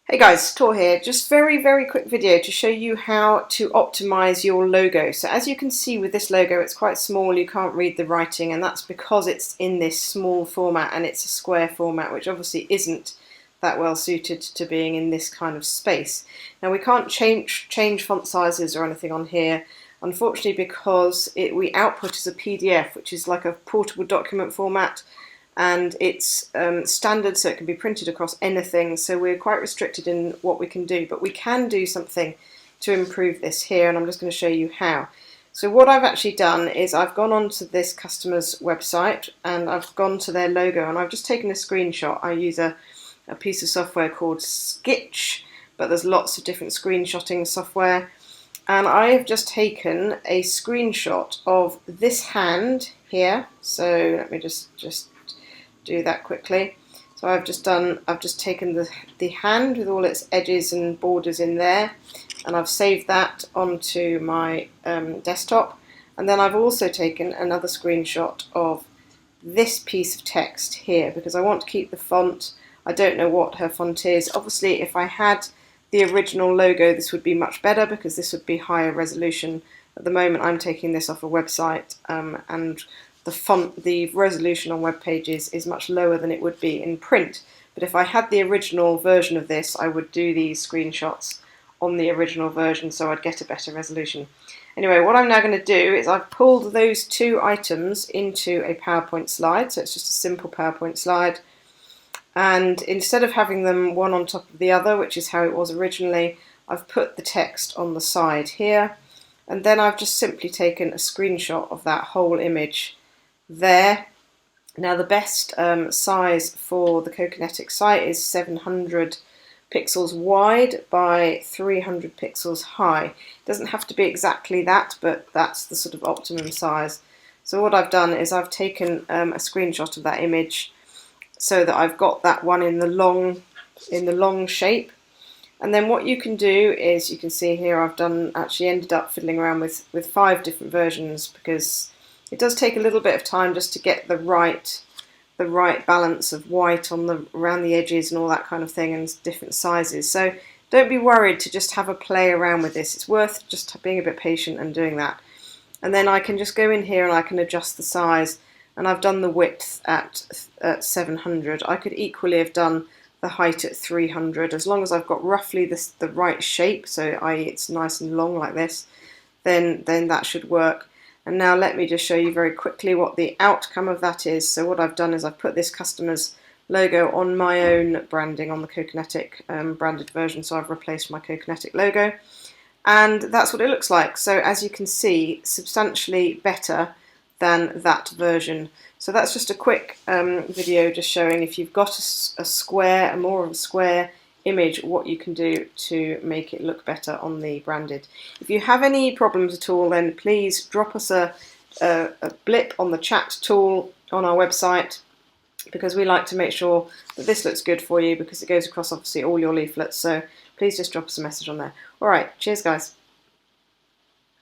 Hey guys, Tor here. Just very quick video to show you how to optimize your logo. So as you can see with this logo, it's quite small, you can't read the writing, and that's because it's in this small format and it's a square format, which obviously isn't that well suited to being in this kind of space. Now we can't change font sizes or anything on here, unfortunately, because we output as a PDF, which is like a portable document format, and it's standard, so it can be printed across anything, so we're quite restricted in what we can do, but we can do something to improve this here, and I'm just going to show you how. So what I've actually done is I've gone onto this customer's website and I've gone to their logo, and I've just taken a screenshot. I use a piece of software called Sketch, but there's lots of different screenshotting software, and I have just taken a screenshot of this hand here. So let me just do that quickly. So I've just taken the hand with all its edges and borders in there, and I've saved that onto my desktop. And then I've also taken another screenshot of this piece of text here, because I want to keep the font. I don't know what her font is. Obviously, if I had the original logo, this would be much better because this would be higher resolution. At the moment, I'm taking this off a website, and the resolution on web pages is much lower than it would be in print. But if I had the original version of this, I would do these screenshots on the original version, so I'd get a better resolution. Anyway, what I'm now going to do is I've pulled those two items into a PowerPoint slide, so it's just a simple PowerPoint slide. And instead of having them one on top of the other, which is how it was originally, I've put the text on the side here. And then I've just simply taken a screenshot of that whole image there. Now the best size for the Co-Kinetic site is 700 pixels wide by 300 pixels high. It doesn't have to be exactly that, but that's the sort of optimum size. So what I've done is I've taken a screenshot of that image so that I've got that one in the long shape. And then what you can do is, you can see here I've actually ended up fiddling around with 5 different versions, because it does take a little bit of time just to get the right balance of white around the edges and all that kind of thing, and different sizes. So don't be worried to just have a play around with this. It's worth just being a bit patient and doing that. And then I can just go in here and I can adjust the size, and I've done the width at 700. I could equally have done the height at 300, as long as I've got roughly the right shape, so i.e. it's nice and long like this, then that should work. And now let me just show you very quickly what the outcome of that is. So what I've done is I've put this customer's logo on my own branding on the Co-Kinetic branded version, so I've replaced my Co-Kinetic logo, and that's what it looks like. So as you can see, substantially better than that version. So that's just a quick video just showing, if you've got more of a square image, what you can do to make it look better on the branded. If you have any problems at all, then please drop us a blip on the chat tool on our website, because we like to make sure that this looks good for you, because it goes across obviously all your leaflets. So please just drop us a message on there. Alright, cheers guys.